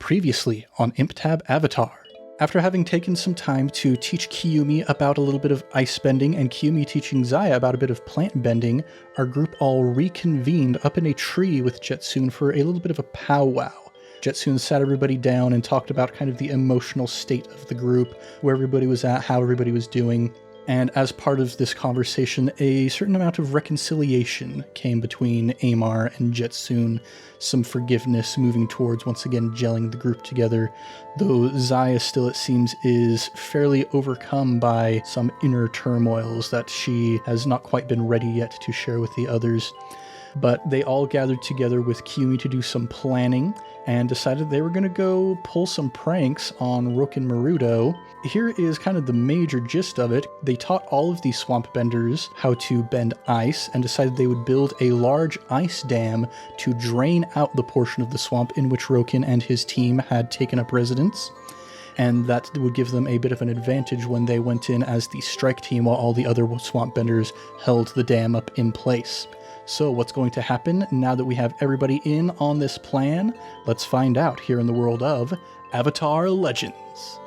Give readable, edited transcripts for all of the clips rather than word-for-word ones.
Previously on ImpTab Avatar. After having taken some time to teach Kiyomi about a little bit of ice bending and Kiyomi teaching Ziah about a bit of plant bending, our group all reconvened up in a tree with Je-Tsun for a little bit of a powwow. Je-Tsun sat everybody down and talked about kind of the emotional state of the group, where everybody was at, how everybody was doing. And as part of this conversation, a certain amount of reconciliation came between Amar and Je-Tsun, some forgiveness moving towards once again gelling the group together, though Ziah still, it seems, is fairly overcome by some inner turmoils that she has not quite been ready yet to share with the others. But they all gathered together with Kiyomi to do some planning and decided they were going to go pull some pranks on Rokkin Marudo. Here is kind of the major gist of it. They taught all of these swampbenders how to bend ice and decided they would build a large ice dam to drain out the portion of the swamp in which Rokkin and his team had taken up residence. And that would give them a bit of an advantage when they went in as the strike team while all the other swampbenders held the dam up in place. So what's going to happen now that we have everybody in on this plan? Let's find out here in the world of Avatar Legends.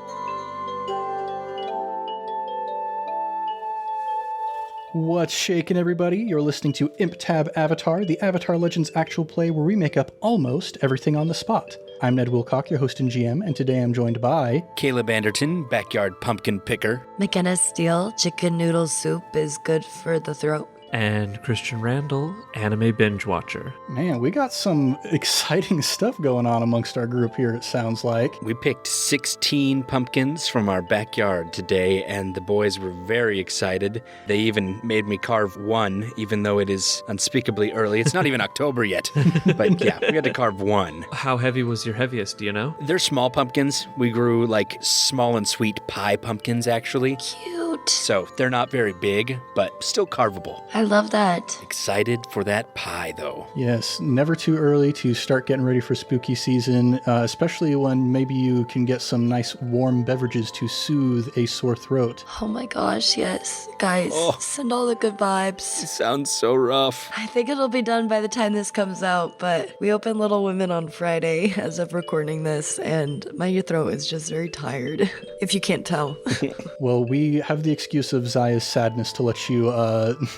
What's shaking, everybody? You're listening to ImpTab Avatar, the Avatar Legends actual play where we make up almost everything on the spot. I'm Ned Wilcock, your host and GM, and today I'm joined by... Caleb Anderton, backyard pumpkin picker. McKenna Steele, chicken noodle soup is good for the throat. And Christian Randall, anime binge watcher. Man, we got some exciting stuff going on amongst our group here, it sounds like. We picked 16 pumpkins from our backyard today, and the boys were very excited. They even made me carve one, even though it is unspeakably early. It's not even October yet. But yeah, we had to carve one. How heavy was your heaviest, do you know? They're small pumpkins. We grew like small and sweet pie pumpkins, actually. Cute. So they're not very big, but still carvable. I love that. Excited for that pie, though. Yes, never too early to start getting ready for spooky season, especially when maybe you can get some nice warm beverages to soothe a sore throat. Oh my gosh, yes. Guys, send all the good It vibes. sounds so rough. I think it'll be done by the time this comes out, but we open Little Women on Friday as of recording this, and my throat is just very tired, if you can't tell. Well, we have the excuse of Ziah's sadness to let you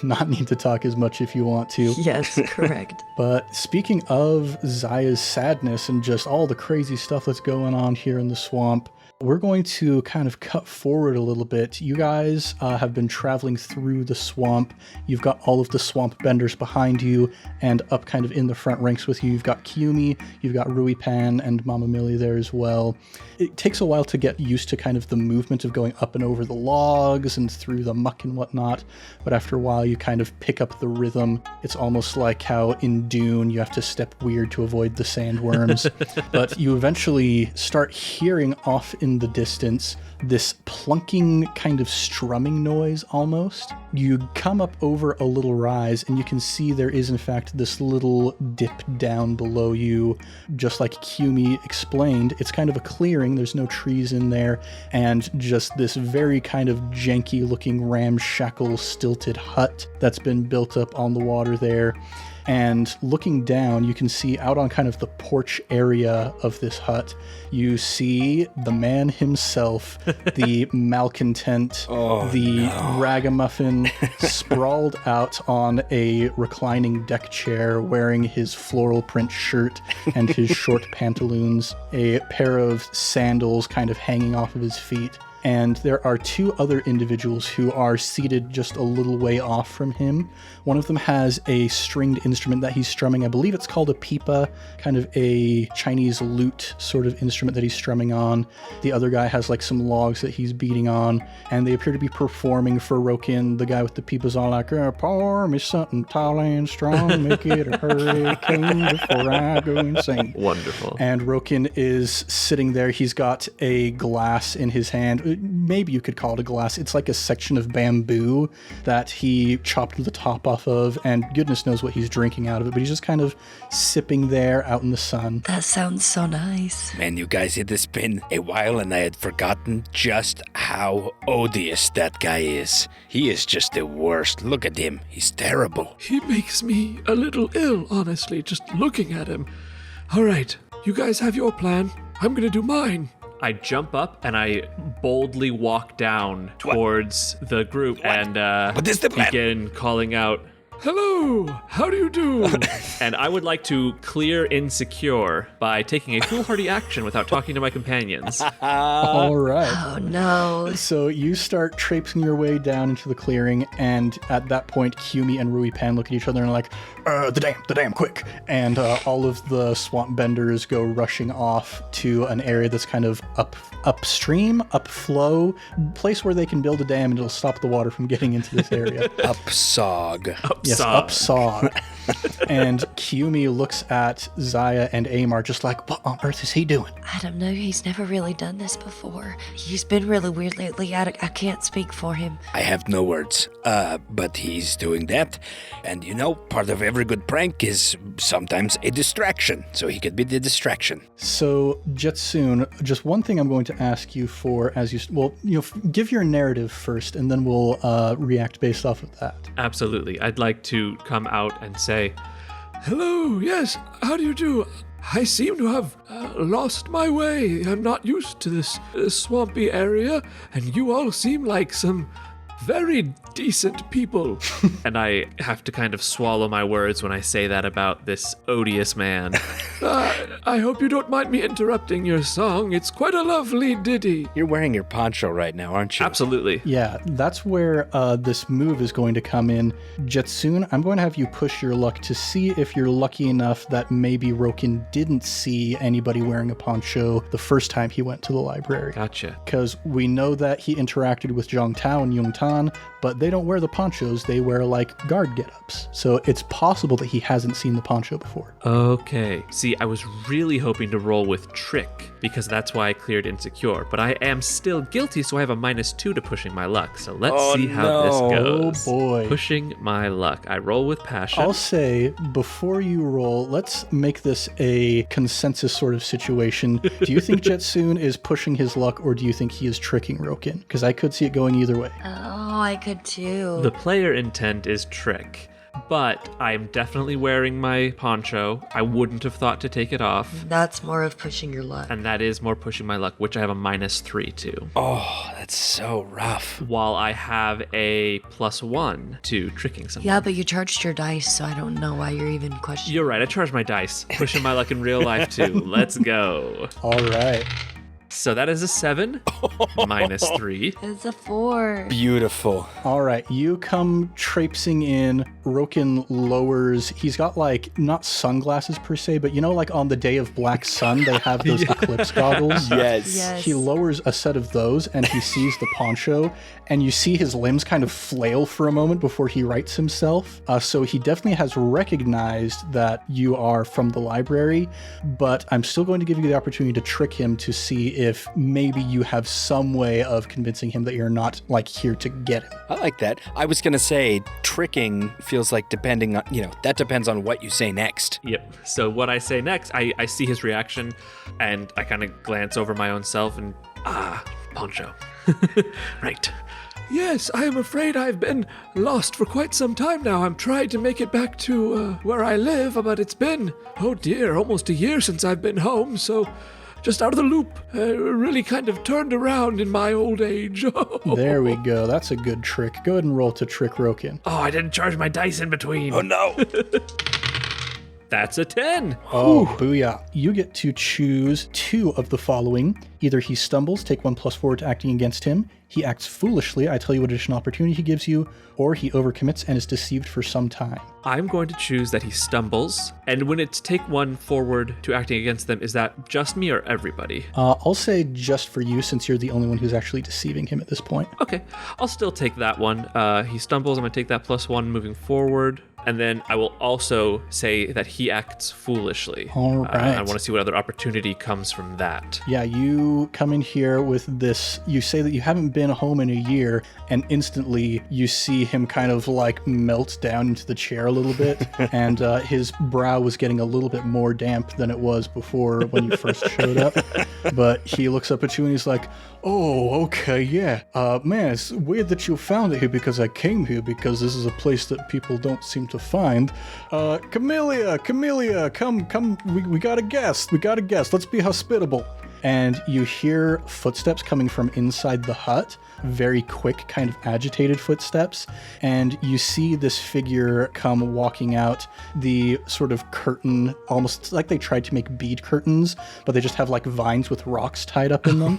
not need to talk as much if you want to. Yes, correct. But speaking of Ziah's sadness and just all the crazy stuff that's going on here in the swamp, we're going to kind of cut forward a little bit. You guys have been traveling through the swamp. You've got all of the swampbenders behind you, and up kind of in the front ranks with you, you've got Kiyomi, you've got Ruipan, and Mama Millie there as well. It takes a while to get used to kind of the movement of going up and over the logs and through the muck and whatnot, but after a while you kind of pick up the rhythm. It's almost like how in Dune you have to step weird to avoid the sandworms, but you eventually start hearing off in the distance this plunking kind of strumming noise almost. You come up over a little rise and you can see there is in fact this little dip down below you, just like Kiyomi explained. It's kind of a clearing, there's no trees in there, and just this very kind of janky looking ramshackle stilted hut that's been built up on the water there. And looking down, you can see out on kind of the porch area of this hut, you see the man himself, the malcontent, ragamuffin, sprawled out on a reclining deck chair wearing his floral print shirt and his short pantaloons, a pair of sandals kind of hanging off of his feet. And there are two other individuals who are seated just a little way off from him. One of them has a stringed instrument that he's strumming. I believe it's called a pipa, kind of a Chinese lute sort of instrument that he's strumming on. The other guy has like some logs that he's beating on, and they appear to be performing for Rokkin. The guy with the pipa's all like, pour me something tall and strong, make it a hurricane before I go insane. Wonderful. And Rokkin is sitting there. He's got a glass in his hand. Maybe you could call it a glass. It's like a section of bamboo that he chopped the top off of, and goodness knows what he's drinking out of it, but he's just kind of sipping there out in the sun. That sounds so nice. Man, you guys, it has been a while and I had forgotten just how odious that guy is. He is just the worst. Look at him. He's terrible. He makes me a little ill, honestly, just looking at him. All right, You guys have your plan. I'm gonna do mine. I jump up and I boldly walk down towards the group and What is the plan? begin calling out, Hello, how do you do? and I would like to clear insecure by taking a foolhardy action without talking to my companions. All right. Oh no. So you start traipsing your way down into the clearing, and at that point, Kyumi and Rui Pan look at each other and are like, the dam, quick. And all of the swampbenders go rushing off to an area that's kind of upstream, upflow, place where they can build a dam and it'll stop the water from getting into this area. Upsog. Yes, upsaw. And Kyumi looks at Ziah and Amar just like, what on earth is he doing? I don't know. He's never really done this before. He's been really weird lately. I can't speak for him. I have no words, but he's doing that. And part of every good prank is sometimes a distraction, so he could be the distraction. So, Je-Tsun, just one thing I'm going to ask you for as give your narrative first, and then we'll react based off of that. Absolutely. I'd like to come out and say, Hello, yes, how do you do? I seem to have lost my way. I'm not used to this swampy area, and you all seem like some very decent people. and I have to kind of swallow my words when I say that about this odious man. I hope you don't mind me interrupting your song. It's quite a lovely ditty. You're wearing your poncho right now, aren't you? Absolutely. Yeah, that's where this move is going to come in. Je-Tsun, I'm going to have you push your luck to see if you're lucky enough that maybe Rokkin didn't see anybody wearing a poncho the first time he went to the library. Gotcha. Because we know that he interacted with Zhang Tao and Yung Tan, but they don't wear the ponchos, they wear like guard get-ups. So it's possible that he hasn't seen the poncho before. Okay. See, I was really hoping to roll with trick, because that's why I cleared insecure, but I am still guilty, so I have a -2 to pushing my luck. So let's see how this goes. Oh boy. Pushing my luck. I roll with passion. I'll say, before you roll, let's make this a consensus sort of situation. Do you think Je-Tsun is pushing his luck, or do you think he is tricking Rokkin? Because I could see it going either way. Oh, I could too. The player intent is trick, but I'm definitely wearing my poncho. I wouldn't have thought to take it off. That's more of pushing your luck. And that is more pushing my luck, which I have a -3 to. Oh, that's so rough. While I have a +1 to tricking someone. Yeah, but you charged your dice, so I don't know why you're even questioning. You're right, I charged my dice. Pushing my luck in real life too. Let's go. All right. So that is a 7, -3. It's a 4. Beautiful. All right, you come traipsing in. Rokkin lowers. He's got like not sunglasses per se, but like on the day of black sun, they have those eclipse goggles. Yes. He lowers a set of those and he sees the poncho, and you see his limbs kind of flail for a moment before he rights himself. So he definitely has recognized that you are from the library, but I'm still going to give you the opportunity to trick him to see if maybe you have some way of convincing him that you're not like here to get him. I like that. I was going to say tricking feels like depending on, that depends on what you say next. Yep. So what I say next, I see his reaction, and I kind of glance over my own self and, poncho. Right. Yes, I am afraid I've been lost for quite some time now. I'm trying to make it back to where I live, but it's been, oh dear, almost a year since I've been home, so just out of the loop. Really kind of turned around in my old age. There we go. That's a good trick. Go ahead and roll to trick Rokkin. Oh, I didn't charge my dice in between. Oh no. That's a 10. Oh, booyah. You get to choose 2 of the following. Either he stumbles, take 1 + 4 to acting against him. He acts foolishly, I tell you what additional opportunity he gives you, or he overcommits and is deceived for some time. I'm going to choose that he stumbles. And when it's take 1 forward to acting against them, is that just me or everybody? I'll say just for you, since you're the only one who's actually deceiving him at this point. Okay, I'll still take that one. He stumbles, I'm going to take that +1 moving forward. And then I will also say that he acts foolishly. All right. I want to see what other opportunity comes from that. Yeah, you come in here with this, you say that you haven't been home in a year, and instantly you see him kind of like melt down into the chair a little bit, and his brow was getting a little bit more damp than it was before when you first showed up. But he looks up at you and he's like, oh, okay, yeah. Man, it's weird that you found it here, because I came here because this is a place that people don't seem to to find. Camellia, come, we got a guest. Let's be hospitable. And you hear footsteps coming from inside the hut, very quick, kind of agitated footsteps. And you see this figure come walking out, the sort of curtain, almost like they tried to make bead curtains, but they just have like vines with rocks tied up in them.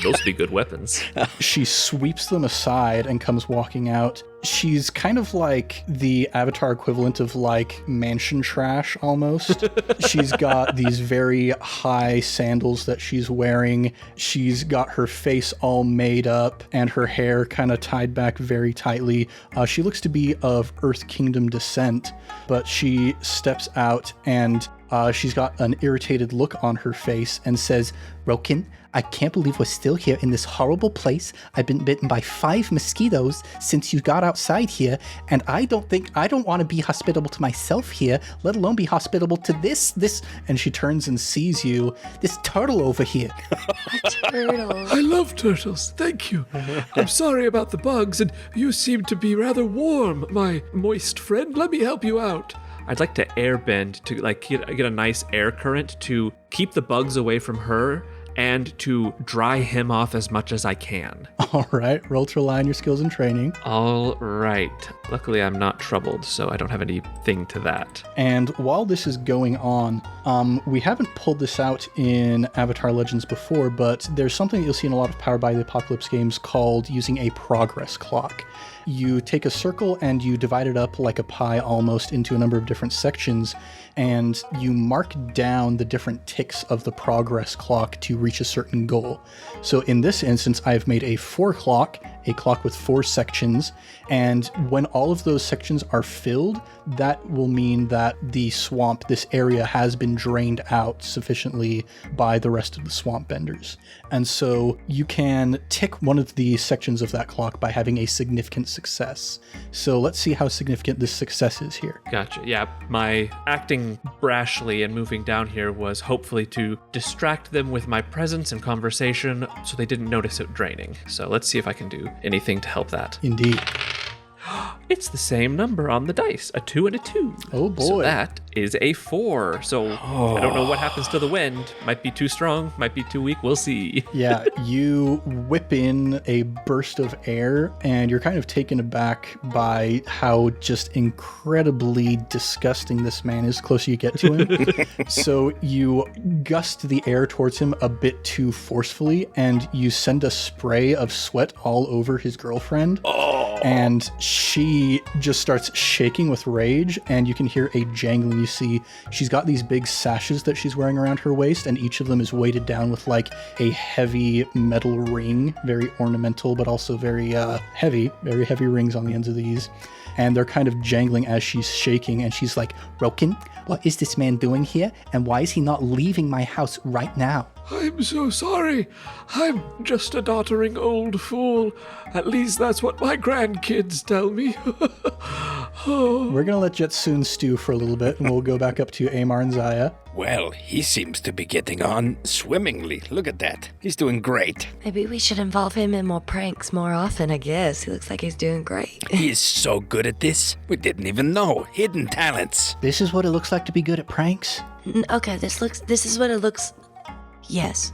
Those would be good weapons. She sweeps them aside and comes walking out. She's kind of like the Avatar equivalent of like mansion trash almost. She's got these very high sandals that she's wearing. She's got her face all made up and her hair kind of tied back very tightly. She looks to be of Earth Kingdom descent, but she steps out and she's got an irritated look on her face and says, "Rokkin, I can't believe we're still here in this horrible place. I've been bitten by 5 mosquitoes since you got outside here, and I don't want to be hospitable to myself here, let alone be hospitable to this," and she turns and sees you, "this turtle over here." Turtle. I love turtles, thank you. I'm sorry about the bugs, and you seem to be rather warm, my moist friend. Let me help you out. I'd like to airbend to like get a nice air current to keep the bugs away from her and to dry him off as much as I can. All right, roll to rely on your skills and training. All right. Luckily, I'm not troubled, so I don't have anything to that. And while this is going on, we haven't pulled this out in Avatar Legends before, but there's something that you'll see in a lot of Powered by the Apocalypse games called using a progress clock. You take a circle and you divide it up like a pie almost into a number of different sections, and you mark down the different ticks of the progress clock to reach a certain goal. So in this instance, I've made a 4 clock, a clock with 4 sections, and when all of those sections are filled, that will mean that the swamp, this area, has been drained out sufficiently by the rest of the swampbenders. And so you can tick one of the sections of that clock by having a significant success. So let's see how significant this success is here. Gotcha. Yeah, my acting brashly and moving down here was hopefully to distract them with my presence and conversation so they didn't notice it draining. So let's see if I can do anything to help that. Indeed. It's the same number on the dice, a 2 and a 2. Oh boy. So that is a 4. So I don't know what happens to the wind. Might be too strong, might be too weak. We'll see. Yeah, you whip in a burst of air, and you're kind of taken aback by how just incredibly disgusting this man is closer you get to him. So you gust the air towards him a bit too forcefully, and you send a spray of sweat all over his girlfriend. And she just starts shaking with rage, and you can hear a jangling. You see she's got these big sashes that she's wearing around her waist, and each of them is weighted down with like a heavy metal ring, very ornamental, but also very heavy rings on the ends of these. And they're kind of jangling as she's shaking, and she's like, "Rokkin, what is this man doing here? And why is he not leaving my house right now?" I'm so sorry. I'm just a doddering old fool. At least that's what my grandkids tell me. We're going to let Je-Tsun stew for a little bit, and we'll go back up to Amar and Ziah. Well, he seems to be getting on swimmingly. Look at that. He's doing great. Maybe we should involve him in more pranks more often, I guess. He looks like he's doing great. He is so good at this. We didn't even know. Hidden talents. This is what it looks like to be good at pranks? Okay, this is what it looks... Yes.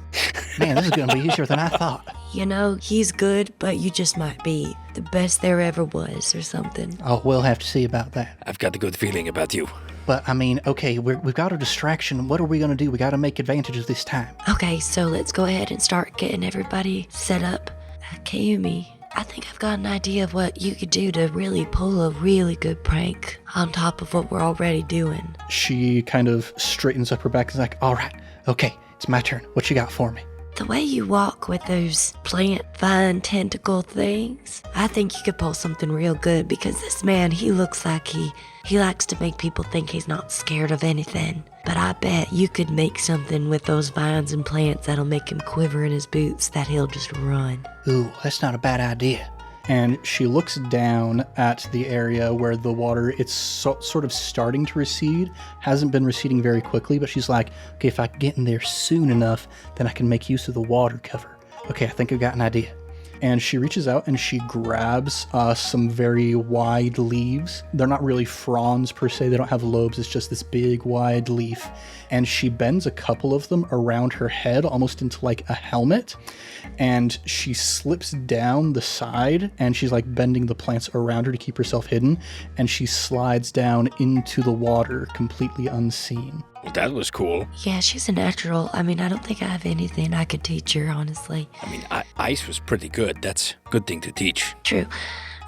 Man, this is going to be easier than I thought. You know, he's good, but you just might be the best there ever was or something. Oh, we'll have to see about that. I've got a good feeling about you. But, I mean, okay, we've got a distraction. What are we going to do? We got to make advantage of this time. Okay, so let's go ahead and start getting everybody set up. Kayumi, I think I've got an idea of what you could do to really pull a really good prank on top of what we're already doing. She kind of straightens up her back and is like, "All right, okay, it's my turn. What you got for me?" The way you walk with those plant vine tentacle things, I think you could pull something real good, because this man, he looks like he likes to make people think he's not scared of anything. But I bet you could make something with those vines and plants that'll make him quiver in his boots, that he'll just run. Ooh, that's not a bad idea. And she looks down at the area where the water, it's sort of starting to recede. Hasn't been receding very quickly, but she's like, okay, if I get in there soon enough, then I can make use of the water cover. Okay, I think I've got an idea. And she reaches out and she grabs some very wide leaves. They're not really fronds per se. They don't have lobes. It's just this big wide leaf. And she bends a couple of them around her head, almost into like a helmet. And she slips down the side and she's like bending the plants around her to keep herself hidden. And she slides down into the water completely unseen. Well, that was cool. Yeah, she's a natural. I mean, I don't think I have anything I could teach her, honestly. I mean, ice was pretty good. That's a good thing to teach. True.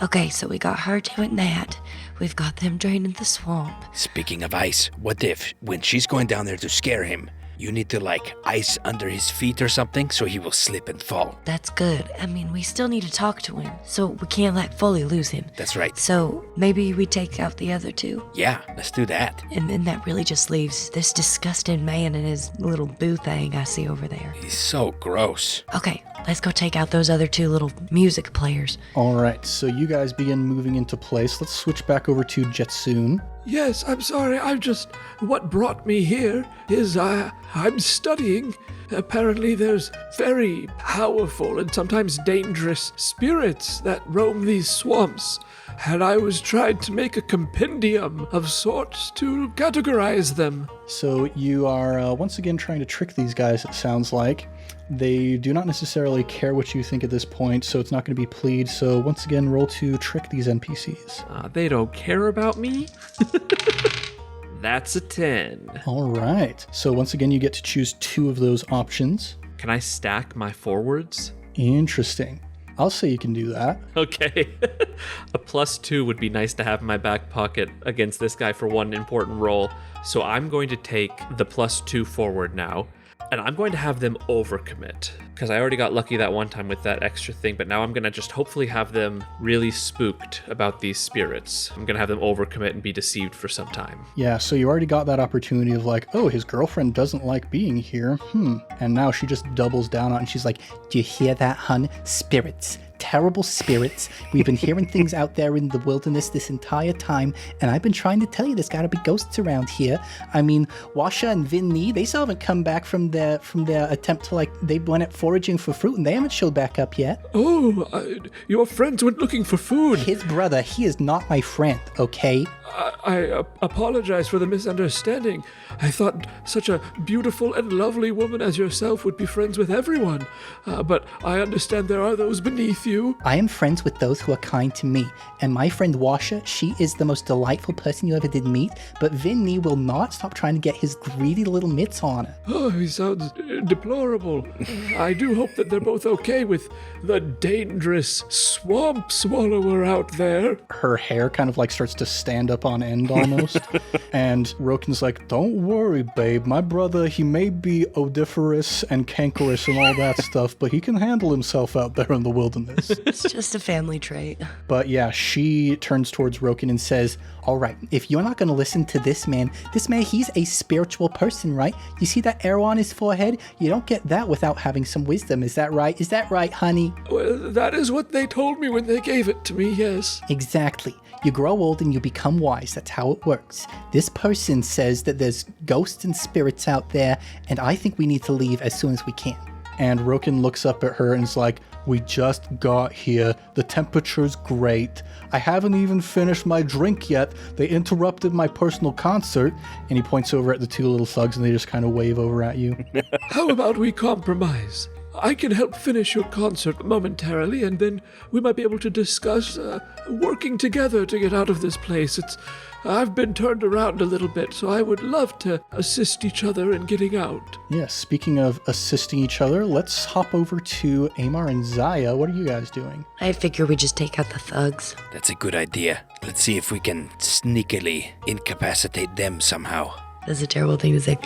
Okay, so we got her doing that. We've got them draining the swamp. Speaking of ice, what if, when she's going down there to scare him, you need to, like, ice under his feet or something so he will slip and fall? That's good. I mean, we still need to talk to him, so we can't fully lose him. That's right. So maybe we take out the other two. Yeah, let's do that. And then that really just leaves this disgusting man and his little boo thing I see over there. He's so gross. Okay, let's go take out those other two little music players. All right, so you guys begin moving into place. Let's switch back over to Je-Tsun. Yes, I'm sorry. What brought me here is I'm studying. Apparently there's very powerful and sometimes dangerous spirits that roam these swamps. And I was trying to make a compendium of sorts to categorize them. So you are once again trying to trick these guys, it sounds like. They do not necessarily care what you think at this point, so it's not going to be plead. So once again, roll to trick these NPCs. They don't care about me? That's a 10. All right. So once again, you get to choose two of those options. Can I stack my forwards? Interesting. I'll say you can do that. Okay. A +2 would be nice to have in my back pocket against this guy for one important roll. So I'm going to take the +2 forward now. And I'm going to have them overcommit, because I already got lucky that one time with that extra thing, but now I'm going to just hopefully have them really spooked about these spirits. I'm going to have them overcommit and be deceived for some time. Yeah, so you already got that opportunity of like, oh, his girlfriend doesn't like being here. And now she just doubles down on it and she's like, do you hear that, hun? Spirits. Terrible spirits. We've been hearing things out there in the wilderness this entire time, and I've been trying to tell you there's got to be ghosts around here. I mean, Washa and Vinny, they still haven't come back from their attempt to, like, they went out foraging for fruit and they haven't showed back up yet. Oh, your friends went looking for food. His brother, he is not my friend, okay? I apologize for the misunderstanding. I thought such a beautiful and lovely woman as yourself would be friends with everyone. But I understand there are those beneath you. I am friends with those who are kind to me. And my friend Washa, she is the most delightful person you ever did meet. But Vinny will not stop trying to get his greedy little mitts on her. Oh, he sounds deplorable. I do hope that they're both okay with the dangerous swamp swallower out there. Her hair kind of like starts to stand up on end almost. And Rokkin's like, don't worry, babe. My brother, he may be odiferous and cankerous and all that stuff, but he can handle himself out there in the wilderness. It's just a family trait. But yeah, she turns towards Rokkin and says, all right, if you're not going to listen to this man, he's a spiritual person, right? You see that arrow on his forehead? You don't get that without having some wisdom. Is that right? Is that right, honey? Well, that is what they told me when they gave it to me, yes. Exactly. You grow old and you become wise. That's how it works. This person says that there's ghosts and spirits out there, and I think we need to leave as soon as we can. And Rokkin looks up at her and is like, we just got here. The temperature's great. I haven't even finished my drink yet. They interrupted my personal concert. And he points over at the two little thugs and they just kind of wave over at you. How about we compromise? I can help finish your concert momentarily, and then we might be able to discuss working together to get out of this place. I've been turned around a little bit, so I would love to assist each other in getting out. Yeah, speaking of assisting each other, let's hop over to Amar and Ziah. What are you guys doing? I figure we just take out the thugs. That's a good idea. Let's see if we can sneakily incapacitate them somehow. That's a terrible thing to say.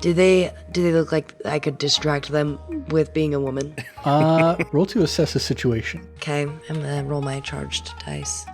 Do they look like I could distract them with being a woman? Roll to assess the situation. Okay, I'm gonna roll my charged dice.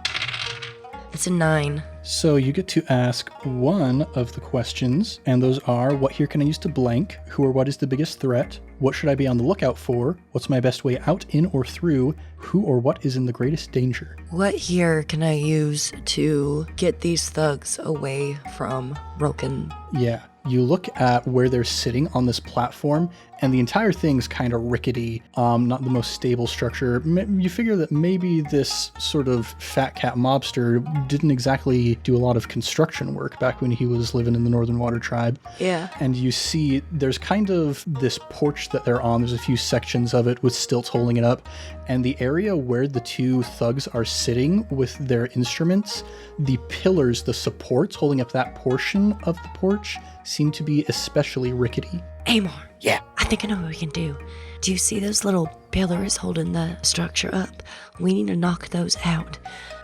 It's a 9. So you get to ask one of the questions, and those are, what here can I use to blank? Who or what is the biggest threat? What should I be on the lookout for? What's my best way out, in, or through? Who or what is in the greatest danger? What here can I use to get these thugs away from Rokkin? Yeah. You look at where they're sitting on this platform, and the entire thing's kind of rickety, not the most stable structure. You figure that maybe this sort of fat cat mobster didn't exactly do a lot of construction work back when he was living in the Northern Water Tribe. Yeah. And you see there's kind of this porch that they're on. There's a few sections of it with stilts holding it up. And the area where the two thugs are sitting with their instruments, the pillars, the supports holding up that portion of the porch seem to be especially rickety. Amar. Yeah. I think I know what we can do. Do you see those little pillars holding the structure up? We need to knock those out.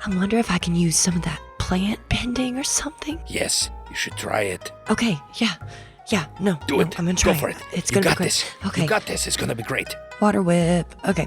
I wonder if I can use some of that plant bending or something. Yes, you should try it. Okay, yeah. No, Do it. I'm gonna try Go for it. It's You gonna got be great. this. Okay. You got this. It's gonna be great. Water whip. Okay.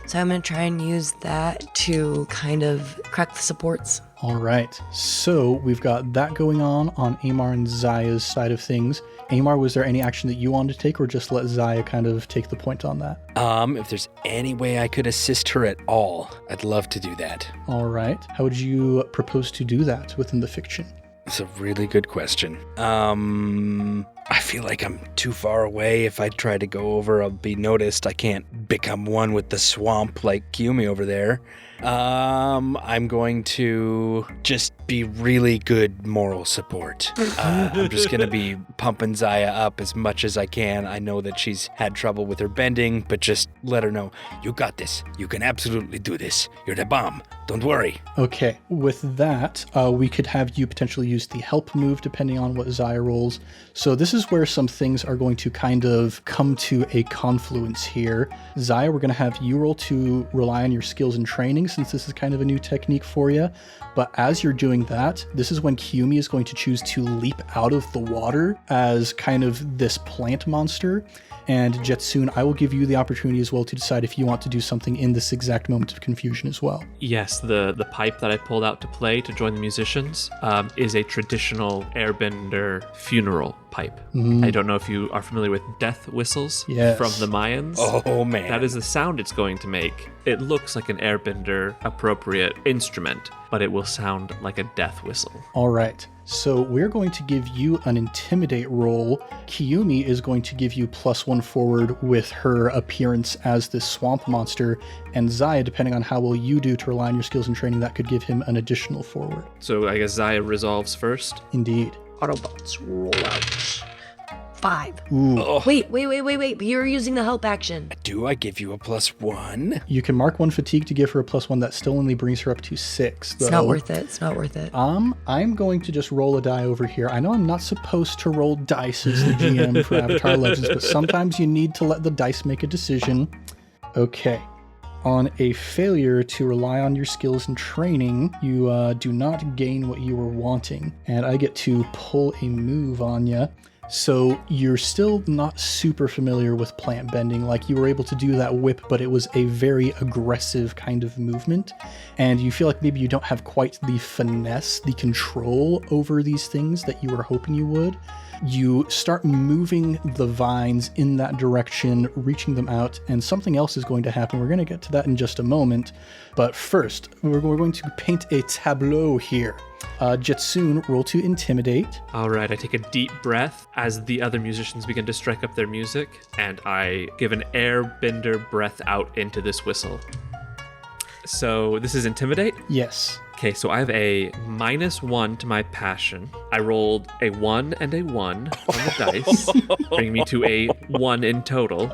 So I'm gonna try and use that to kind of crack the supports. All right, so we've got that going on Amar and Ziah's side of things. Amar, was there any action that you wanted to take, or just let Ziah kind of take the point on that? If there's any way I could assist her at all, I'd love to do that. All right, how would you propose to do that within the fiction? It's a really good question. I feel like I'm too far away. If I try to go over, I'll be noticed. I can't become one with the swamp like c1e over there. I'm going to just be really good moral support. I'm just going to be pumping Ziah up as much as I can. I know that she's had trouble with her bending, but just let her know, you got this. You can absolutely do this. You're the bomb. Don't worry. Okay, with that, we could have you potentially use the help move depending on what Ziah rolls. So this is where some things are going to kind of come to a confluence here. Ziah, we're going to have you roll to rely on your skills and training, since this is kind of a new technique for you. But as you're doing that, this is when c1e is going to choose to leap out of the water as kind of this plant monster. And Je-Tsun, I will give you the opportunity as well to decide if you want to do something in this exact moment of confusion as well. Yes, the pipe that I pulled out to play to join the musicians is a traditional airbender funeral pipe. I don't know if you are familiar with death whistles from the Mayans. Oh, man. That is the sound it's going to make. It looks like an airbender appropriate instrument, but it will sound like a death whistle. All right. So we're going to give you an intimidate roll. c1e is going to give you +1 forward with her appearance as this swamp monster, and Ziah, depending on how well you do to rely on your skills and training, that could give him an additional forward. So I guess Ziah resolves first. Indeed. Autobots roll out. 5. Ooh. Oh, Wait. You're using the help action. do I give you a +1? You can mark 1 fatigue to give her a +1. That still only brings her up to 6. It's not worth it. I'm going to just roll a die over here. I know I'm not supposed to roll dice as the GM for Avatar Legends, but sometimes you need to let the dice make a decision. Okay. On a failure to rely on your skills and training, you do not gain what you were wanting. And I get to pull a move on you. So you're still not super familiar with plant bending. Like, you were able to do that whip, but it was a very aggressive kind of movement. And you feel like maybe you don't have quite the finesse, the control over these things that you were hoping you would. You start moving the vines in that direction, reaching them out, and something else is going to happen. We're going to get to that in just a moment. But first, we're going to paint a tableau here. Je-Tsun, roll to intimidate. All right, I take a deep breath as the other musicians begin to strike up their music, and I give an airbender breath out into this whistle. So this is intimidate? Yes. Okay, so I have a -1 to my passion. I rolled a 1 and a 1 on the dice, bringing me to a 1 in total.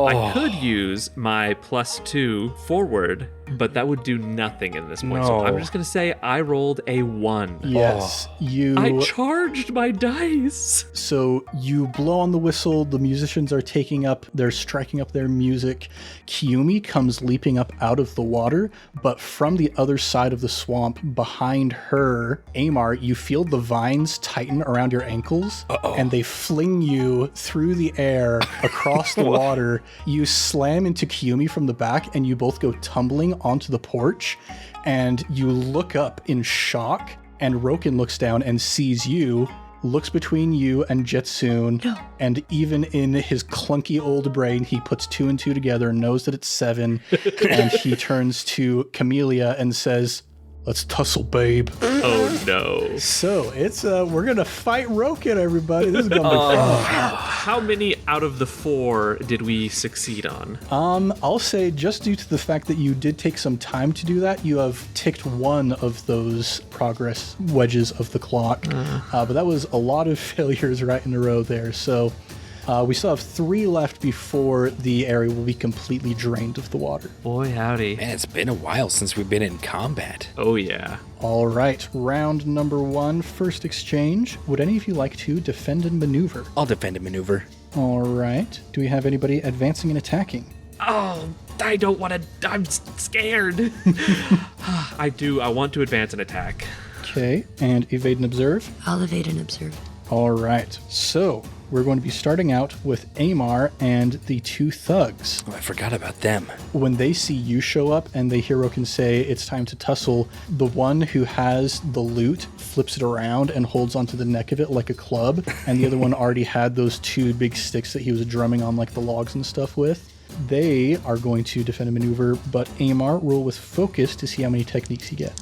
I could use my +2 forward, but that would do nothing in this point. So I'm just going to say I rolled a 1. Yes. I charged my dice. So you blow on the whistle, the musicians are they're striking up their music. c1e comes leaping up out of the water, but from the other side of the swamp behind her, Amar, you feel the vines tighten around your ankles, and they fling you through the air across the water. You slam into c1e from the back, and you both go tumbling onto the porch, and you look up in shock, and Rokkin looks down and sees you, looks between you and Je-Tsun, and even in his clunky old brain, he puts 2 and 2 together, knows that it's 7, and he turns to Camellia and says, Let's tussle, babe. Oh no. So it's we're gonna fight Rokkin, everybody. This is gonna be fun. How many out of the 4 did we succeed on? I'll say just due to the fact that you did take some time to do that, you have ticked one of those progress wedges of the clock. But that was a lot of failures right in a row there. So we still have 3 left before the area will be completely drained of the water. Boy, howdy. Man, it's been a while since we've been in combat. Oh, yeah. All right, round number 1, first exchange. Would any of you like to defend and maneuver? I'll defend and maneuver. All right. Do we have anybody advancing and attacking? Oh, I don't want to. I'm scared. I do. I want to advance and attack. Okay, and evade and observe? I'll evade and observe. All right, so we're going to be starting out with Amar and the 2 thugs. Oh, I forgot about them. When they see you show up and they hear Rokkin say it's time to tussle, the one who has the loot flips it around and holds onto the neck of it like a club, and the other one already had those 2 big sticks that he was drumming on like the logs and stuff with. They are going to defend and maneuver, but Amar, roll with focus to see how many techniques you get.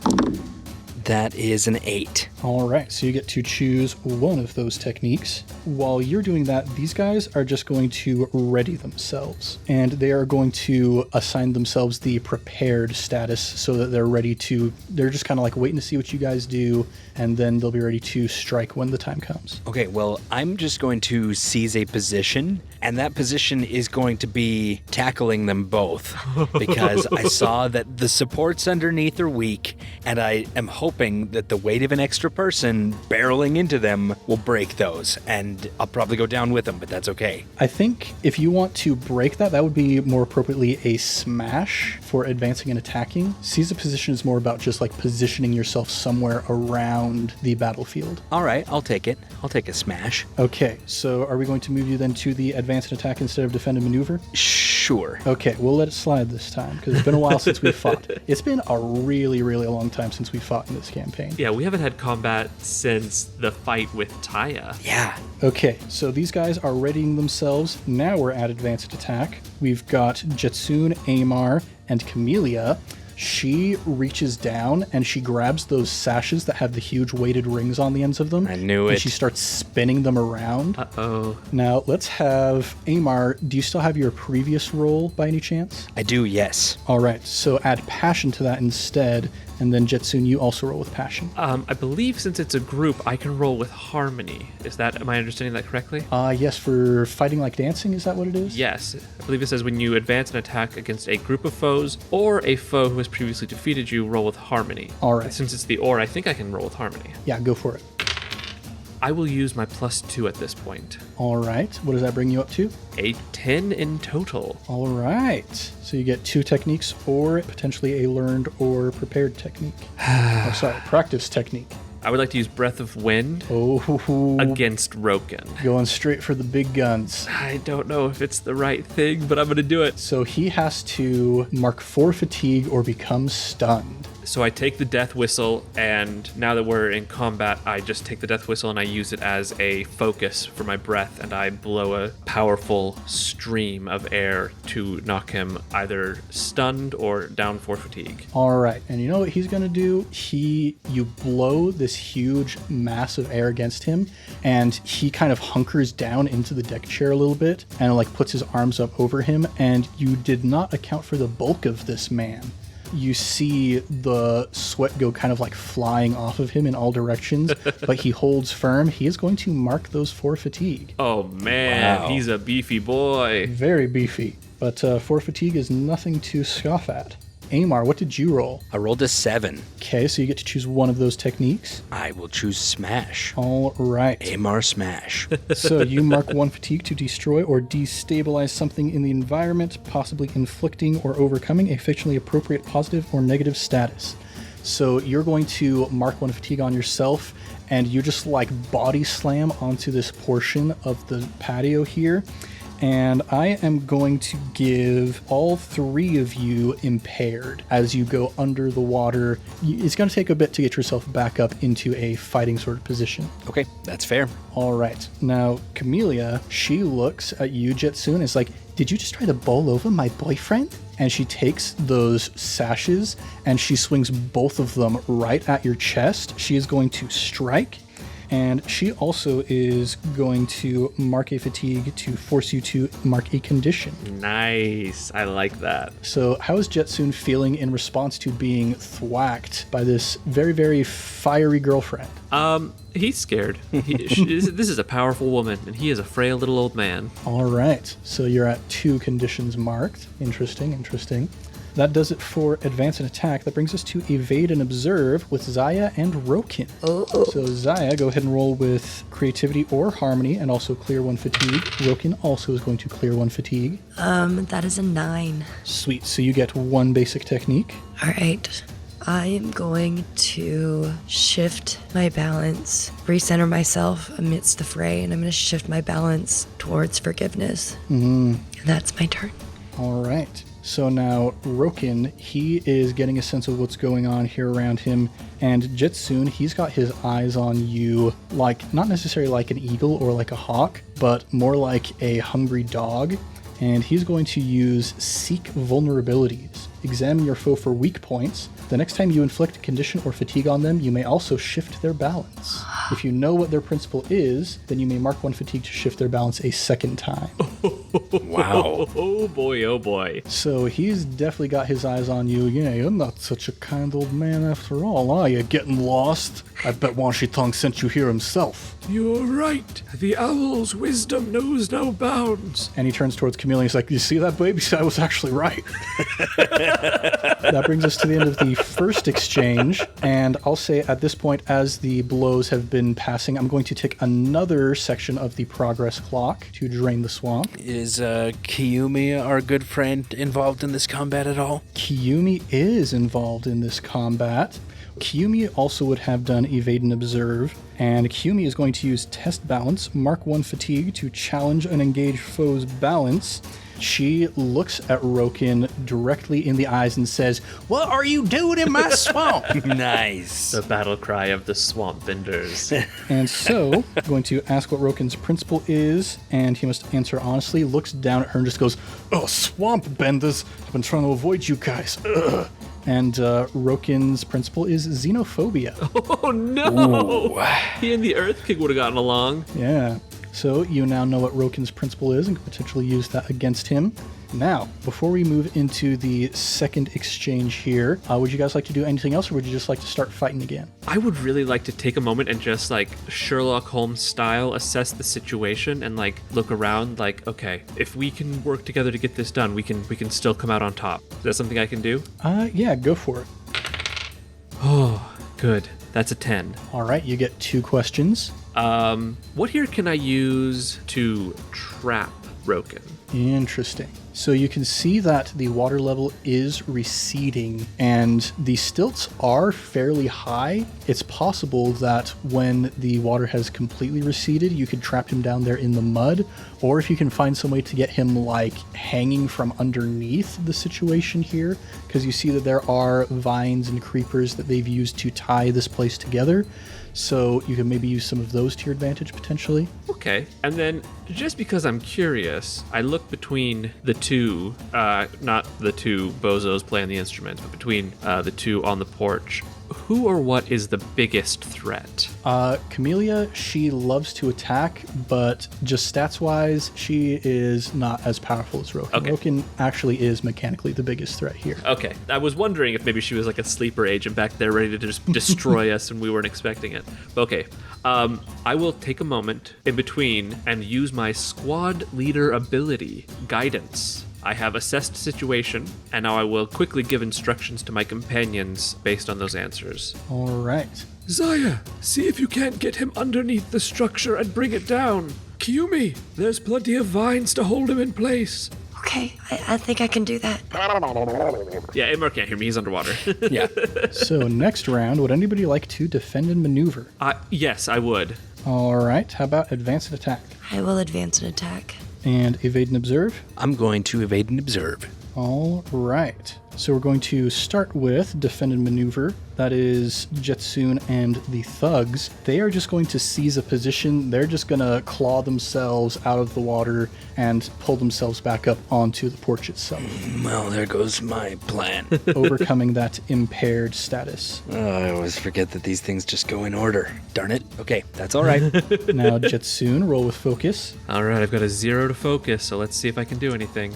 That is an 8. All right, so you get to choose one of those techniques. While you're doing that, these guys are just going to ready themselves, and they are going to assign themselves the prepared status so that they're just kind of like waiting to see what you guys do, and then they'll be ready to strike when the time comes. Okay, well, I'm just going to seize a position, and that position is going to be tackling them both, because I saw that the supports underneath are weak, and I am hoping that the weight of an extra person barreling into them will break those, and I'll probably go down with them, but that's okay. I think if you want to break that, that would be more appropriately a smash for advancing and attacking. Seize a position is more about just like positioning yourself somewhere around the battlefield. All right, I'll take it. I'll take a smash. Okay, so are we going to move you then to the advance and attack instead of defend and maneuver? Sure. Okay, we'll let it slide this time, because it's been a while since we fought. It's been a really, really long time since we fought in this campaign. Yeah, we haven't had combat since the fight with Taya. Yeah. Okay, so these guys are readying themselves. Now we're at advanced attack. We've got Je-Tsun, Amar, and Camellia. She reaches down and she grabs those sashes that have the huge weighted rings on the ends of them. I knew and it. She starts spinning them around. Uh-oh. Now, let's have Amar. Do you still have your previous roll by any chance? I do, yes. All right, so add passion to that instead. And then Je-Tsun, you also roll with passion. I believe since it's a group, I can roll with harmony. Am I understanding that correctly? Yes, for fighting like dancing, is that what it is? Yes. I believe it says when you advance and attack against a group of foes or a foe who has previously defeated you, roll with harmony. All right. Since it's the or, I think I can roll with harmony. Yeah, go for it. I will use my +2 at this point. All right, what does that bring you up to? A 10 in total. All right, so you get 2 techniques or potentially a learned or prepared technique. Practice technique. I would like to use Breath of Wind against Rokkin. Going straight for the big guns. I don't know if it's the right thing, but I'm going to do it. So he has to mark 4 fatigue or become stunned. So I take the death whistle, and now that we're in combat, I just take the death whistle and I use it as a focus for my breath, and I blow a powerful stream of air to knock him either stunned or down for fatigue. All right, and you know what he's going to do? You blow this huge mass of air against him, and he kind of hunkers down into the deck chair a little bit and like puts his arms up over him, and you did not account for the bulk of this man. You see the sweat go kind of like flying off of him in all directions, but he holds firm. He is going to mark those 4 fatigue. Oh man, Wow. He's a beefy boy. Very beefy, but 4 fatigue is nothing to scoff at. Amar, what did you roll? I rolled a 7. Okay, so you get to choose one of those techniques. I will choose smash. All right. Amar smash. So you mark 1 fatigue to destroy or destabilize something in the environment, possibly inflicting or overcoming a fictionally appropriate positive or negative status. So you're going to mark 1 fatigue on yourself, and you just like body slam onto this portion of the patio here. And I am going to give all 3 of you impaired as you go under the water. It's going to take a bit to get yourself back up into a fighting sort of position. Okay, that's fair. All right. Now, Camellia, she looks at you, Je-Tsun, and is like, did you just try to bowl over my boyfriend? And she takes those sashes and she swings both of them right at your chest. She is going to strike. And she also is going to mark a fatigue to force you to mark a condition. Nice. I like that. So how is Je-Tsun feeling in response to being thwacked by this very, very fiery girlfriend? He's scared. This is a powerful woman, and he is a frail little old man. All right. So you're at 2 conditions marked. Interesting. That does it for advance and attack. That brings us to evade and observe with Ziah and Rokkin. So Ziah, go ahead and roll with creativity or harmony and also clear 1 fatigue. Rokkin also is going to clear 1 fatigue. That is a 9. Sweet. So you get 1 basic technique. All right. I am going to shift my balance, recenter myself amidst the fray, and I'm going to shift my balance towards forgiveness. And that's my turn. All right. So now Rokkin, he is getting a sense of what's going on here around him. And Je-Tsun, he's got his eyes on you, like not necessarily like an eagle or like a hawk, but more like a hungry dog. And he's going to use Seek Vulnerabilities. Examine your foe for weak points. The next time you inflict a condition or fatigue on them, you may also shift their balance. If you know what their principle is, then you may mark 1 fatigue to shift their balance a second time. Wow. Oh boy, oh boy. So he's definitely got his eyes on you. Yeah, you're not such a kind old man after all, are you? Getting lost? I bet Wanshi-Tong sent you here himself. You're right. The owl's wisdom knows no bounds. And he turns towards Camille and he's like, you see that, baby? I was actually right. That brings us to the end of the first exchange. And I'll say at this point, as the blows have been passing, I'm going to take another section of the progress clock to drain the swamp. Is Kiyumi, our good friend, involved in this combat at all? Kiyumi is involved in this combat. Kiyumi also would have done evade and observe, and Kiyumi is going to use test balance, mark 1 fatigue to challenge an engaged foe's balance. She looks at Rokkin directly in the eyes and says, "What are you doing in my swamp?" Nice. The battle cry of the swampbenders. And so, going to ask what Rokkin's principle is, and he must answer honestly, looks down at her and just goes, "Oh, swampbenders, I've been trying to avoid you guys. Ugh." And Rokkin's principle is xenophobia. Oh no! Ooh. He and the Earth King would have gotten along. Yeah. So you now know what Rokkin's principle is and can potentially use that against him. Now, before we move into the second exchange here, would you guys like to do anything else, or would you just like to start fighting again? I would really like to take a moment and just like Sherlock Holmes style assess the situation and like look around like, okay, if we can work together to get this done, we can still come out on top. Is that something I can do? Yeah, go for it. Oh, good. That's a 10. All right, you get 2 questions. What here can I use to trap Rokkin? Interesting. So you can see that the water level is receding and the stilts are fairly high. It's possible that when the water has completely receded, you could trap him down there in the mud, or if you can find some way to get him like hanging from underneath the situation here, because you see that there are vines and creepers that they've used to tie this place together. So you can maybe use some of those to your advantage potentially. Okay. And then just because I'm curious, I look between the two, not the two bozos playing the instruments, but between the two on the porch. Who or what is the biggest threat? Camellia, she loves to attack, but just stats-wise, she is not as powerful as Rokkin. Okay. Rokkin actually is mechanically the biggest threat here. Okay. I was wondering if maybe she was like a sleeper agent back there ready to just destroy us and we weren't expecting it. Okay. I will take a moment in between and use my squad leader ability, Guidance. I have assessed situation, and now I will quickly give instructions to my companions based on those answers. All right. Ziah, see if you can't get him underneath the structure and bring it down. Kiyumi, there's plenty of vines to hold him in place. Okay, I think I can do that. Yeah, Amar can't hear me. He's underwater. Yeah. So next round, would anybody like to defend and maneuver? Yes, I would. All right. How about advance and attack? I will advance an attack. And evade and observe. I'm going to evade and observe. All right. So we're going to start with defend and maneuver. That is Je-Tsun and the thugs. They are just going to seize a position. They're just going to claw themselves out of the water and pull themselves back up onto the porch itself. Well, there goes my plan. Overcoming that impaired status. I always forget that these things just go in order. Darn it. Okay, that's all right. Now, Je-Tsun, roll with focus. All right, I've got a 0 to focus, so let's see if I can do anything.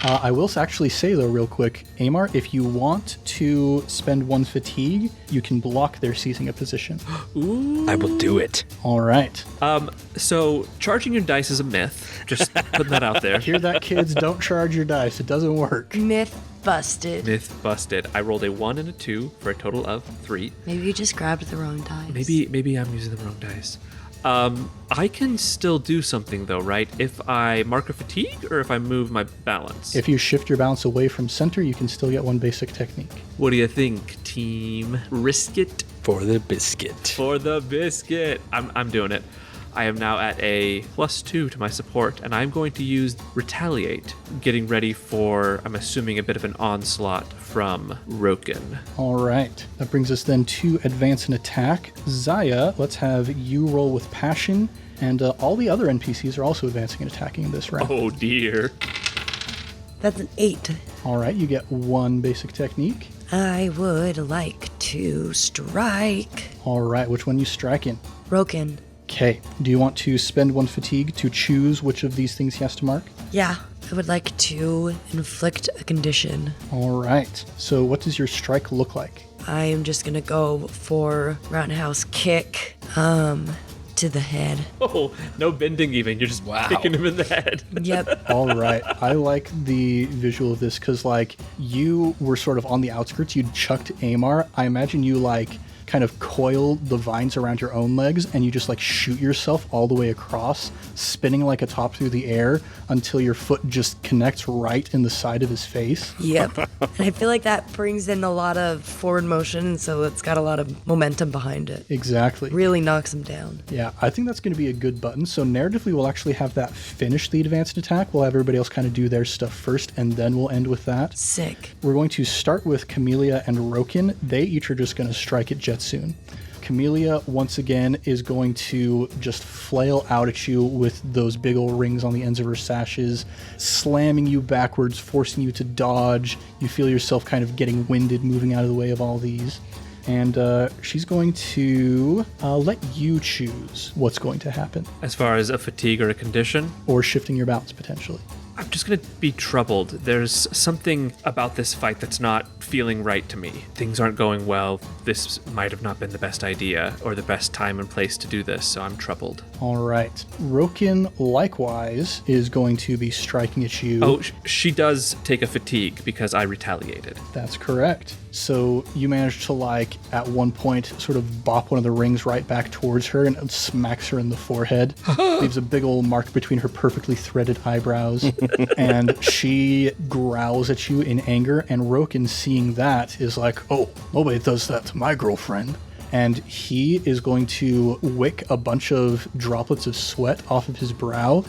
I will actually say, though, real quick, Amar, if you want to spend 1 fatigue, you can block their seizing a position. Ooh. I will do it. All right. So charging your dice is a myth. Just putting that out there. Hear that, kids? Don't charge your dice. It doesn't work. Myth busted. Myth busted. I rolled a 1 and a 2 for a total of 3. Maybe you just grabbed the wrong dice. Maybe I'm using the wrong dice. I can still do something though, right? If I mark a fatigue or if I move my balance? If you shift your balance away from center, you can still get 1 basic technique. What do you think, team? Risk it? For the biscuit. For the biscuit. I'm doing it. I am now at a +2 to my support, and I'm going to use Retaliate, getting ready for, I'm assuming, a bit of an onslaught from Rokkin. All right. That brings us then to advance and attack. Ziah, let's have you roll with passion, and all the other NPCs are also advancing and attacking in this round. Oh dear. That's an 8. All right, you get 1 basic technique. I would like to strike All right, which one you strike in? Rokkin. Okay. Do you want to spend 1 fatigue to choose which of these things he has to mark? Yeah, I would like to inflict a condition. All right. So what does your strike look like? I am just gonna go for roundhouse kick to the head. Oh, no bending even. You're just kicking him in the head. Yep. All right. I like the visual of this because, like, you were sort of on the outskirts. You chucked Amar. I imagine you, like, kind of coil the vines around your own legs and you just like shoot yourself all the way across, spinning like a top through the air until your foot just connects right in the side of his face. Yep. And I feel like that brings in a lot of forward motion, so it's got a lot of momentum behind it. Exactly. Really knocks him down. Yeah, I think that's going to be a good button. So narratively, we'll actually have that finish the advanced attack. We'll have everybody else kind of do their stuff first, and then we'll end with that. Sick. We're going to start with Camellia and Rokkin. They each are just going to strike at Je-Tsun. Camellia, once again, is going to just flail out at you with those big old rings on the ends of her sashes, slamming you backwards, forcing you to dodge. You feel yourself kind of getting winded, moving out of the way of all these. And she's going to let you choose what's going to happen. As far as a fatigue or a condition? Or shifting your balance, potentially. I'm just going to be troubled. There's something about this fight that's not feeling right to me. Things aren't going well. This might have not been the best idea or the best time and place to do this, so I'm troubled. All right. Rokkin, likewise, is going to be striking at you. Oh, she does take a fatigue because I retaliated. That's correct. So you manage to, like, at one point, sort of bop one of the rings right back towards her and smacks her in the forehead. Leaves a big old mark between her perfectly threaded eyebrows. And she growls at you in anger, and Rokkin, seeing that, is like, oh, nobody does that to my girlfriend. And he is going to wick a bunch of droplets of sweat off of his brow.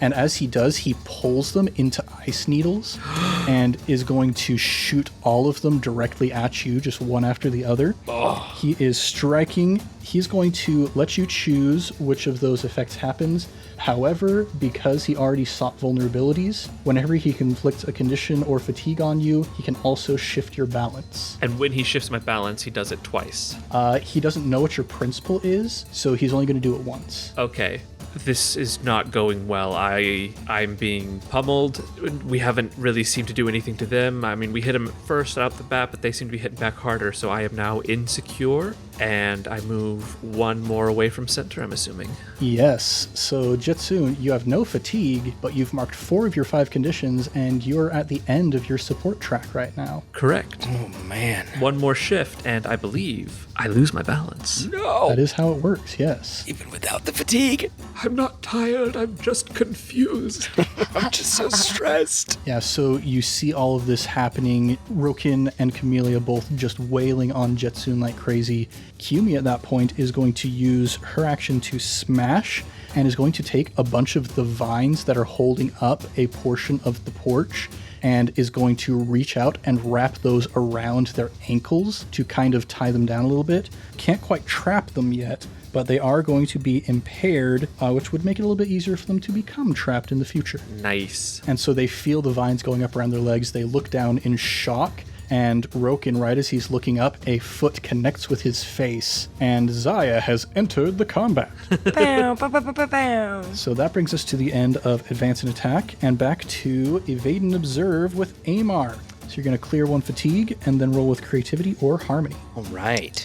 And as he does, he pulls them into ice needles and is going to shoot all of them directly at you, just one after the other. Oh. He is striking. He's going to let you choose which of those effects happens. However, because he already sought vulnerabilities, whenever he inflicts a condition or fatigue on you, he can also shift your balance. And when he shifts my balance, he does it twice. He doesn't know what your principle is, so he's only going to do it once. Okay. This is not going well. I'm being pummeled. We haven't really seemed to do anything to them. I mean, we hit them first out the bat, but they seem to be hitting back harder, so I am now insecure, and I move one more away from center, I'm assuming. Yes. So, Je-Tsun, you have no fatigue, but you've marked 4 of your 5 conditions, and you're at the end of your support track right now. Correct. Oh, man. One more shift, and I believe I lose my balance. No! That is how it works, yes. Even without the fatigue. I'm not tired, I'm just confused. I'm just so stressed. Yeah, so you see all of this happening. Rokkin and Camellia both just wailing on Je-Tsun like crazy. Kiyomi at that point is going to use her action to smash and is going to take a bunch of the vines that are holding up a portion of the porch and is going to reach out and wrap those around their ankles to kind of tie them down a little bit. Can't quite trap them yet, but they are going to be impaired, which would make it a little bit easier for them to become trapped in the future. Nice. And so they feel the vines going up around their legs. They look down in shock, and Rokkin, right as he's looking up, a foot connects with his face, and Ziah has entered the combat. Bow, bow, bow, bow, bow, bow. So that brings us to the end of Advance and Attack, and back to Evade and Observe with Amar. So you're going to clear 1 fatigue, and then roll with Creativity or Harmony. All right.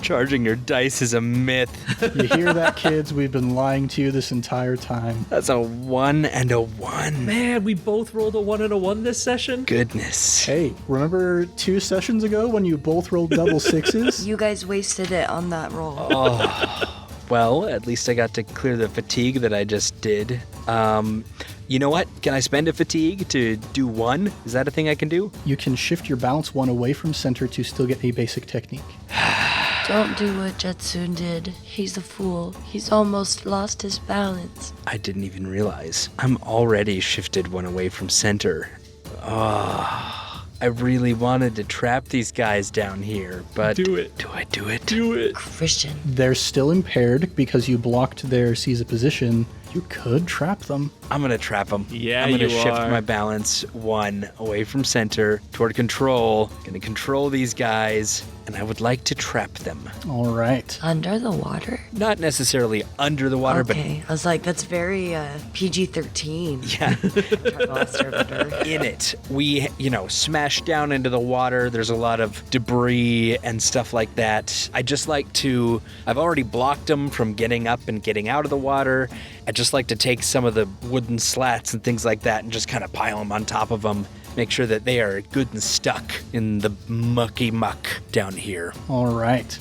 Charging your dice is a myth. You hear that, kids? We've been lying to you this entire time. That's a 1 and a 1. Man, we both rolled a 1 and a 1 this session. Goodness. Hey, remember 2 sessions ago when you both rolled double 6s? You guys wasted it on that roll. Well, at least I got to clear the fatigue that I just did. You know what? Can I spend a fatigue to do 1? Is that a thing I can do? You can shift your balance 1 away from center to still get a basic technique. Don't do what Je-Tsun did. He's a fool. He's almost lost his balance. I didn't even realize. I'm already shifted 1 away from center. I really wanted to trap these guys down here, but... Do it. Do I do it? Do it. Christian. They're still impaired because you blocked their seize a position. You could trap them. I'm gonna trap them. Yeah, I'm gonna you shift are. my balance 1 away from center toward control. Gonna control these guys, and I would like to trap them. All right. Under the water? Not necessarily under the water, Okay. I was like, that's very PG-13. but yeah, in it. We, smash down into the water. There's a lot of debris and stuff like that. I've already blocked them from getting up and getting out of the water. I'd just like to take some of the wooden slats and things like that and just kind of pile them on top of them. Make sure that they are good and stuck in the mucky muck down here. All right.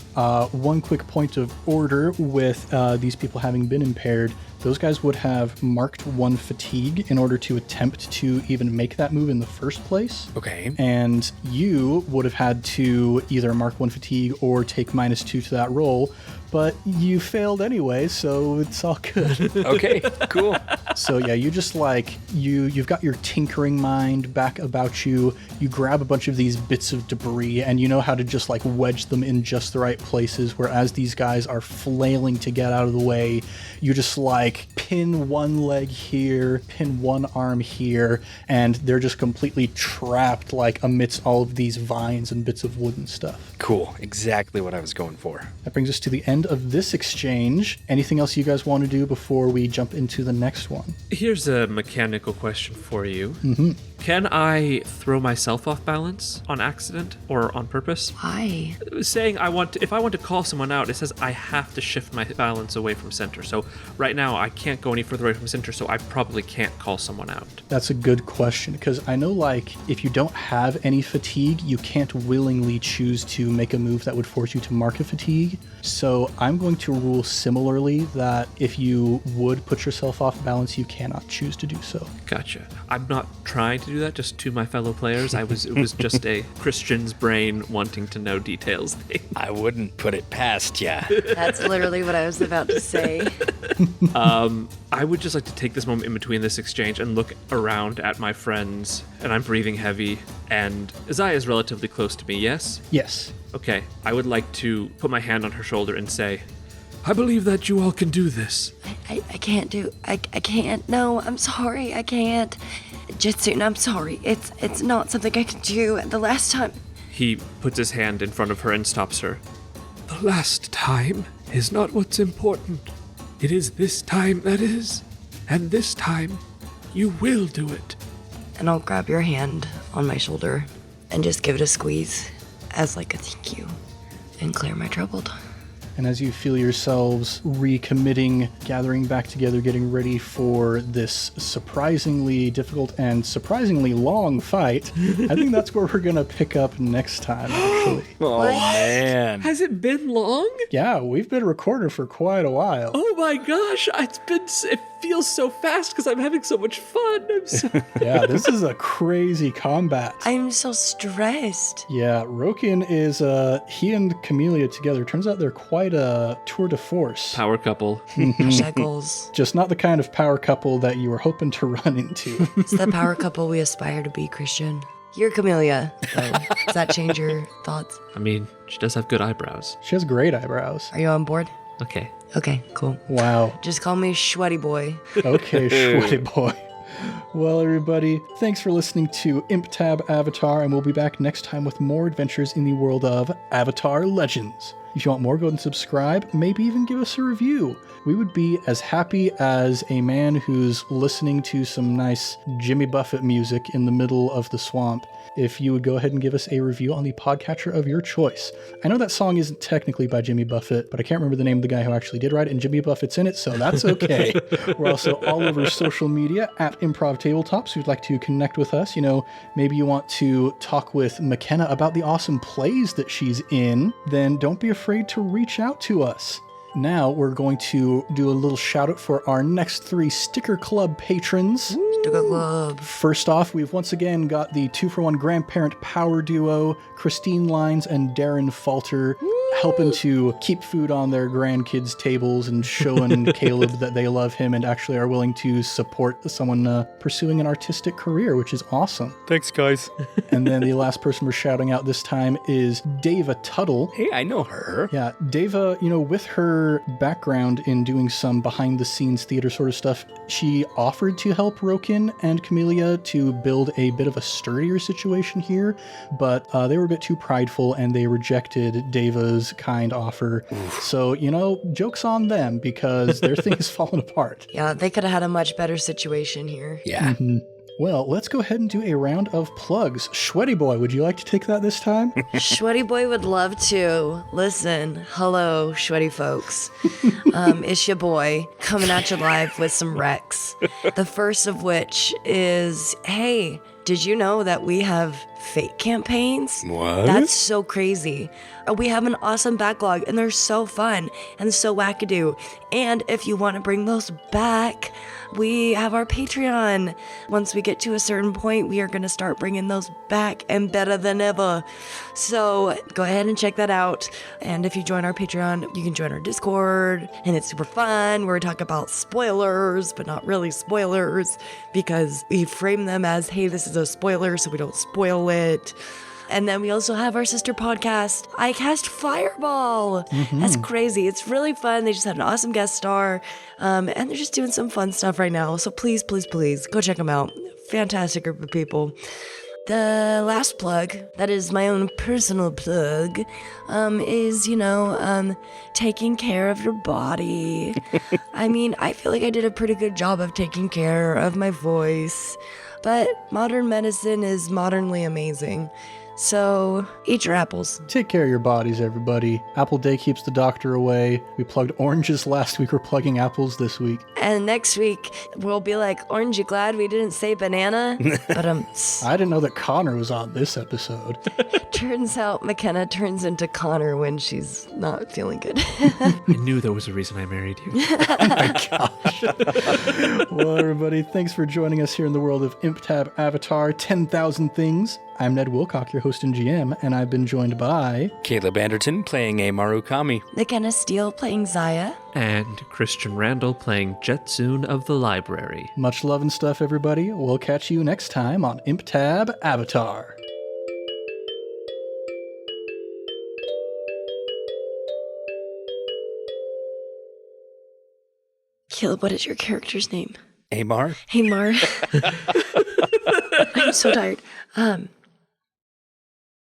One quick point of order with these people having been impaired. Those guys would have marked 1 fatigue in order to attempt to even make that move in the first place. Okay. And you would have had to either mark 1 fatigue or take -2 to that roll, but you failed anyway, so it's all good. Okay, cool. So yeah, you just you've got your tinkering mind back about you. You grab a bunch of these bits of debris and you know how to just wedge them in just the right places, whereas these guys are flailing to get out of the way. You just pin 1 leg here, pin 1 arm here, and they're just completely trapped amidst all of these vines and bits of wood and stuff. Cool. Exactly what I was going for. That brings us to the end of this exchange. Anything else you guys want to do before we jump into the next one? Here's a mechanical question for you. Mm-hmm. Can I throw myself off balance on accident or on purpose? Why? Saying if I want to call someone out, it says I have to shift my balance away from center. So right now I can't go any further away from center, so I probably can't call someone out. That's a good question, because I know if you don't have any fatigue, you can't willingly choose to make a move that would force you to mark a fatigue. So I'm going to rule similarly that if you would put yourself off balance, you cannot choose to do so. Gotcha. I'm not trying to do that just to my fellow players. It was just a Christian's brain wanting to know details thing. I wouldn't put it past ya. That's literally what I was about to say. I would just like to take this moment in between this exchange and look around at my friends, and I'm breathing heavy, and Ziah is relatively close to me, yes? Yes. Okay, I would like to put my hand on her shoulder and say, I believe that you all can do this. I can't do. I can't. No, I'm sorry. I can't. Je-Tsun, I'm sorry. It's not something I can do. The last time. he puts his hand in front of her and stops her. The last time is not what's important. It is this time that is. And this time, you will do it. And I'll grab your hand on my shoulder and just give it a squeeze as like a thank you and clear my troubled. And as you feel yourselves recommitting, gathering back together, getting ready for this surprisingly difficult and surprisingly long fight, I think that's where we're going to pick up next time, actually. Oh, man. Has it been long? Yeah, we've been recording for quite a while. Oh my gosh, it feels so fast because I'm having so much fun. Yeah, this is a crazy combat. I'm so stressed. Yeah, Rokkin is, he and Camellia together, turns out they're quite a tour de force. Power couple. Hashtag goals. Just not the kind of power couple that you were hoping to run into. It's the power couple we aspire to be, Christian. You're Camellia. So does that change your thoughts? I mean, she does have good eyebrows. She has great eyebrows. Are you on board? Okay. Okay, cool. Wow. Just call me Sweaty Boy. Okay, sweaty boy. Well, everybody, thanks for listening to ImpTab Avatar, and we'll be back next time with more adventures in the world of Avatar Legends. If you want more, go ahead and subscribe, maybe even give us a review. We would be as happy as a man who's listening to some nice Jimmy Buffett music in the middle of the swamp if you would go ahead and give us a review on the podcatcher of your choice. I know that song isn't technically by Jimmy Buffett, but I can't remember the name of the guy who actually did write it, and Jimmy Buffett's in it, so that's okay. We're also all over social media at Improv Tabletop, so if you'd like to connect with us, maybe you want to talk with McKenna about the awesome plays that she's in, then don't be afraid to reach out to us. Now we're going to do a little shout out for our next 3 Sticker Club patrons. Sticker Club. First off, we've once again got the 2-for-1 grandparent power duo, Christine Lines and Darren Falter, helping to keep food on their grandkids' tables and showing Caleb that they love him and actually are willing to support someone pursuing an artistic career, which is awesome. Thanks, guys. And then the last person we're shouting out this time is Dava Tuttle. Hey, I know her. Yeah, Dava, with her background in doing some behind-the-scenes theater sort of stuff, she offered to help Rokkin and Camellia to build a bit of a sturdier situation here, but they were a bit too prideful and they rejected Dava's kind offer. So, joke's on them because their thing is falling apart. Yeah, they could have had a much better situation here. Yeah. Well, let's go ahead and do a round of plugs. Sweaty Boy, would you like to take that this time? Sweaty Boy would love to. Listen, hello, sweaty folks. It's your boy coming at you live with some recs. The first of which is, hey, did you know that we have fake campaigns? What? That's so crazy. We have an awesome backlog, and they're so fun and so wackadoo. And if you want to bring those back, we have our Patreon. Once we get to a certain point, we are going to start bringing those back and better than ever. So go ahead and check that out. And if you join our Patreon, you can join our Discord, and it's super fun. We're talking about spoilers, but not really spoilers, because we frame them as, hey, this is a spoiler, so we don't spoil it. And then we also have our sister podcast, I Cast Fireball. That's crazy. It's really fun. They just had an awesome guest star. And they're just doing some fun stuff right now. So please, please, please go check them out. Fantastic group of people. The last plug, that is my own personal plug, is, taking care of your body. I mean, I feel like I did a pretty good job of taking care of my voice, but modern medicine is modernly amazing. So, eat your apples. Take care of your bodies, everybody. Apple Day keeps the doctor away. We plugged oranges last week. We're plugging apples this week. And next week, we'll be like, aren't you glad we didn't say banana? But I didn't know that Connor was on this episode. turns out McKenna turns into Connor when she's not feeling good. I knew there was a reason I married you. Oh my gosh. Well, everybody, thanks for joining us here in the world of ImpTab Avatar 10,000 Things. I'm Ned Wilcock, your host and GM, and I've been joined by Caleb Anderton playing Amar. McKenna Steele playing Ziah. And Christian Randall playing Je-Tsun of the Library. Much love and stuff, everybody. We'll catch you next time on ImpTab Avatar. Caleb, what is your character's name? Amar? Hey, Mar. I'm so tired.